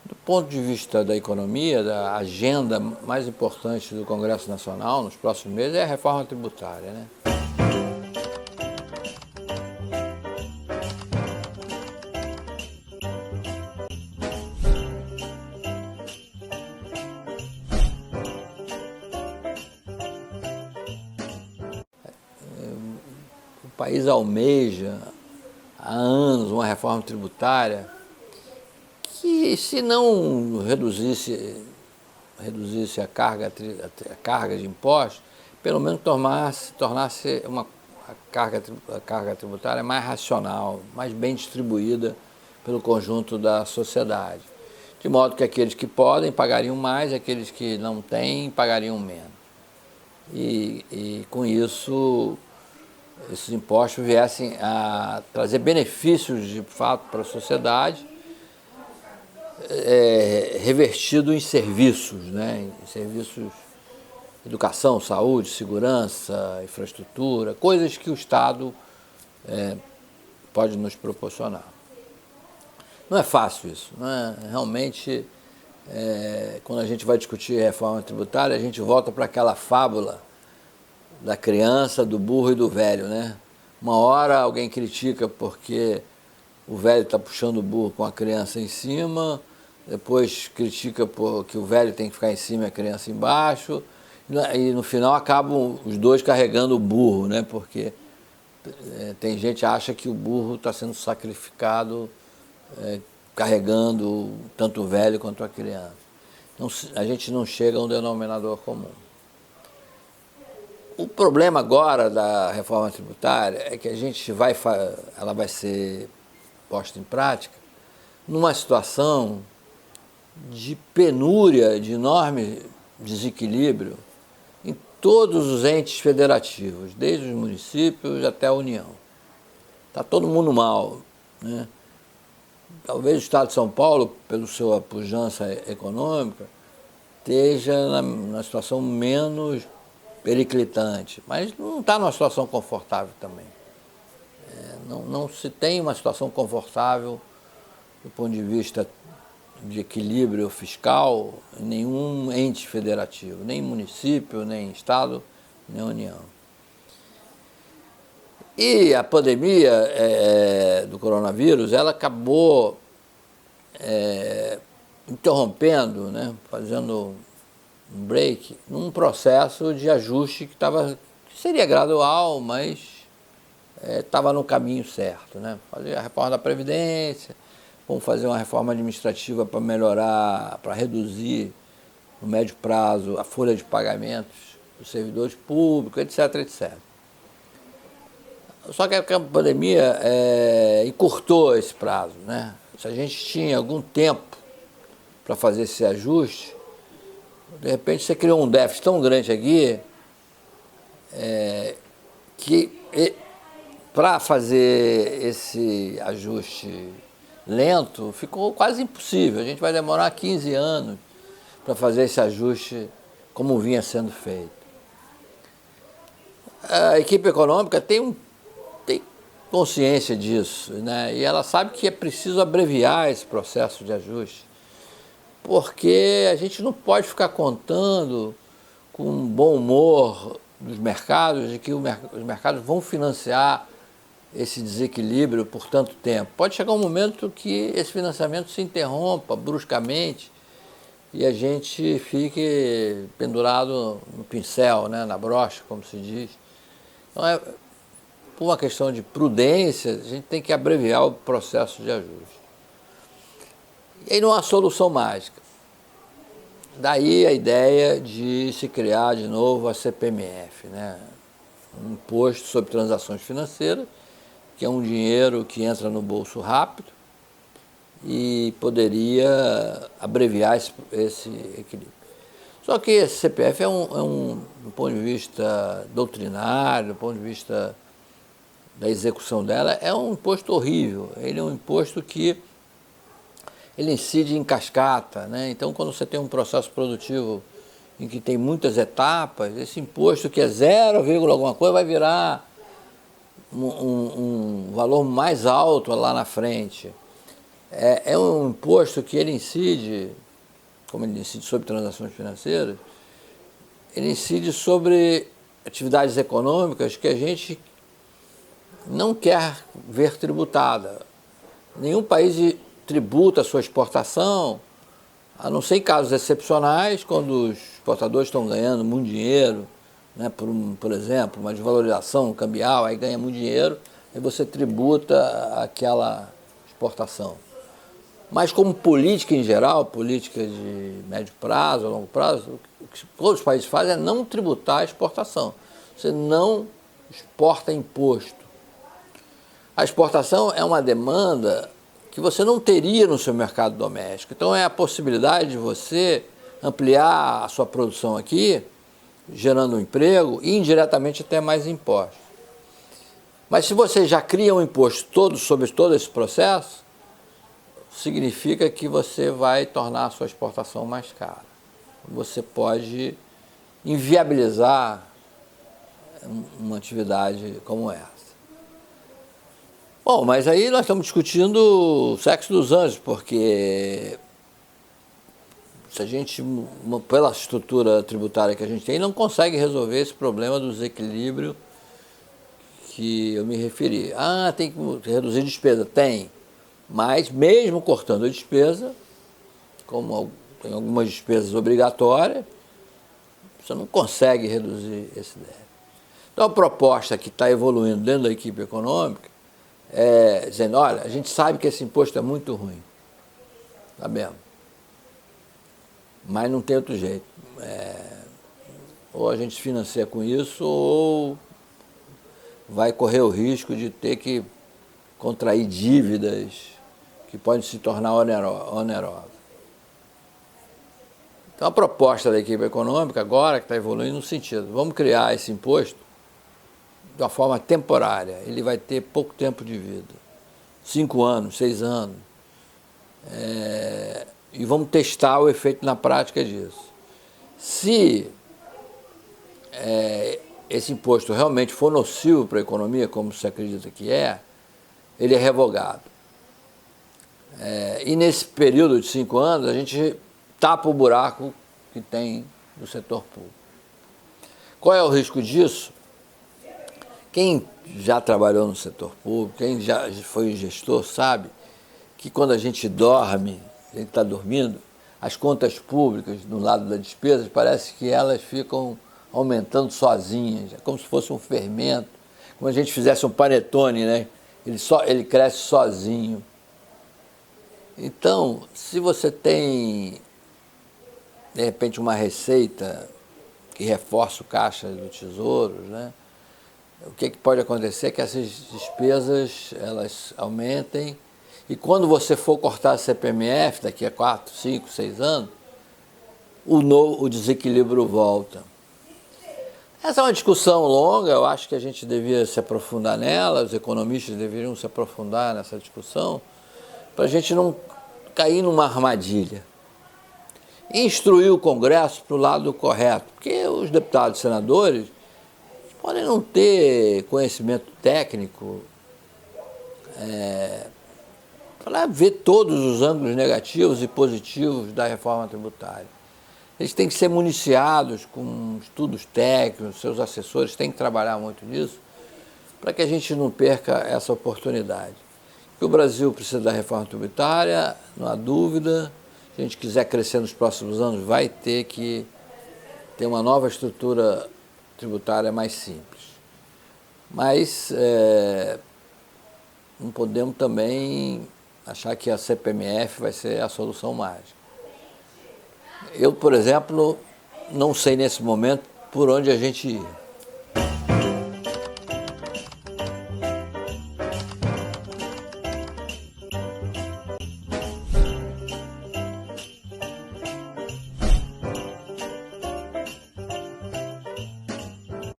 Do ponto de vista da economia, da agenda mais importante do Congresso Nacional nos próximos meses é a reforma tributária, né? O país almeja há anos uma reforma tributária que, se não reduzisse a carga de impostos, pelo menos tornasse a carga tributária mais racional, mais bem distribuída pelo conjunto da sociedade. De modo que aqueles que podem pagariam mais, aqueles que não têm pagariam menos. E com isso, esses impostos viessem a trazer benefícios de fato para a sociedade, revertido em serviços, né? Em serviços de educação, saúde, segurança, infraestrutura, coisas que o Estado pode nos proporcionar. Não é fácil isso, não é? Realmente, quando a gente vai discutir reforma tributária, a gente volta para aquela fábula da criança, do burro e do velho, né? Uma hora alguém critica porque o velho está puxando o burro com a criança em cima, depois critica porque o velho tem que ficar em cima e a criança embaixo, e no final acabam os dois carregando o burro, né? Porque tem gente que acha que o burro está sendo sacrificado carregando tanto o velho quanto a criança. Então, a gente não chega a um denominador comum. O problema agora da reforma tributária é que ela vai ser posta em prática numa situação de penúria, de enorme desequilíbrio em todos os entes federativos, desde os municípios até a União. Está todo mundo mal, né? Talvez o Estado de São Paulo, pela sua pujança econômica, esteja na situação menos periclitante, mas não está numa situação confortável também. Não se tem uma situação confortável do ponto de vista de equilíbrio fiscal em nenhum ente federativo, nem município, nem Estado, nem União. E a pandemia do coronavírus, ela acabou interrompendo, né, fazendo um break, num processo de ajuste que seria gradual, mas estava no caminho certo, né? Fazer a reforma da Previdência, vamos fazer uma reforma administrativa para melhorar, para reduzir no médio prazo a folha de pagamentos dos servidores públicos, etc, etc. Só que a pandemia encurtou esse prazo, né? Se a gente tinha algum tempo para fazer esse ajuste, de repente você criou um déficit tão grande aqui que para fazer esse ajuste lento ficou quase impossível. A gente vai demorar 15 anos para fazer esse ajuste como vinha sendo feito. A equipe econômica tem consciência disso, né? E ela sabe que é preciso abreviar esse processo de ajuste, porque a gente não pode ficar contando com um bom humor dos mercados, de que os mercados vão financiar esse desequilíbrio por tanto tempo. Pode chegar um momento que esse financiamento se interrompa bruscamente e a gente fique pendurado no pincel, né, na brocha, como se diz. Então, por uma questão de prudência, a gente tem que abreviar o processo de ajuste. E aí não há solução mágica. Daí a ideia de se criar de novo a CPMF, né? Um imposto sobre transações financeiras, que é um dinheiro que entra no bolso rápido e poderia abreviar esse equilíbrio. Só que esse CPF do ponto de vista doutrinário, do ponto de vista da execução dela, é um imposto horrível. Ele é um imposto que ele incide em cascata, né? Então, quando você tem um processo produtivo em que tem muitas etapas, esse imposto que é 0, alguma coisa vai virar um valor mais alto lá na frente. é um imposto que ele incide, como ele incide sobre transações financeiras, ele incide sobre atividades econômicas que a gente não quer ver tributada. Nenhum país tributa a sua exportação, a não ser em casos excepcionais, quando os exportadores estão ganhando muito dinheiro, né, por exemplo, uma desvalorização cambial, aí ganha muito dinheiro, e você tributa aquela exportação. Mas como política em geral, política de médio prazo, longo prazo, o que todos os países fazem é não tributar a exportação. Você não exporta imposto. A exportação é uma demanda que você não teria no seu mercado doméstico. Então é a possibilidade de você ampliar a sua produção aqui, gerando um emprego e indiretamente até mais impostos. Mas se você já cria um imposto todo sobre todo esse processo, significa que você vai tornar a sua exportação mais cara. Você pode inviabilizar uma atividade como essa. Bom, mas aí nós estamos discutindo o sexo dos anjos, porque se a gente, pela estrutura tributária que a gente tem, não consegue resolver esse problema do desequilíbrio que eu me referi. Ah, tem que reduzir despesa. Tem. Mas mesmo cortando a despesa, como tem algumas despesas obrigatórias, você não consegue reduzir esse déficit. Então a proposta que está evoluindo dentro da equipe econômica é dizendo, olha, a gente sabe que esse imposto é muito ruim, sabemos, mas não tem outro jeito. Ou a gente financia com isso, ou vai correr o risco de ter que contrair dívidas que podem se tornar onerosas. Então a proposta da equipe econômica agora, que está evoluindo no sentido, vamos criar esse imposto de uma forma temporária, ele vai ter pouco tempo de vida, 5 anos, 6 anos, e vamos testar o efeito na prática disso. Se esse imposto realmente for nocivo para a economia, como se acredita que é, ele é revogado. E nesse período de 5 anos, a gente tapa o buraco que tem no setor público. Qual é o risco disso? Quem já trabalhou no setor público, quem já foi gestor, sabe que quando a gente dorme, a gente está dormindo, as contas públicas do lado das despesas, parece que elas ficam aumentando sozinhas, é como se fosse um fermento, como se a gente fizesse um panetone, né? Ele cresce sozinho. Então, se você tem, de repente, uma receita que reforça o caixa do tesouro, né? O que pode acontecer é que essas despesas elas aumentem e quando você for cortar a CPMF daqui a 4, 5, 6 anos, o desequilíbrio volta. Essa é uma discussão longa, eu acho que a gente devia se aprofundar nela, os economistas deveriam se aprofundar nessa discussão, para a gente não cair numa armadilha. E instruir o Congresso para o lado correto, porque os deputados e senadores podem não ter conhecimento técnico para ver todos os ângulos negativos e positivos da reforma tributária. Eles têm que ser municiados com estudos técnicos, seus assessores têm que trabalhar muito nisso, para que a gente não perca essa oportunidade. Que o Brasil precisa da reforma tributária, não há dúvida. Se a gente quiser crescer nos próximos anos, vai ter que ter uma nova estrutura tributária mais simples. Mas não podemos também achar que a CPMF vai ser a solução mágica. Eu, por exemplo, não sei nesse momento por onde a gente ir.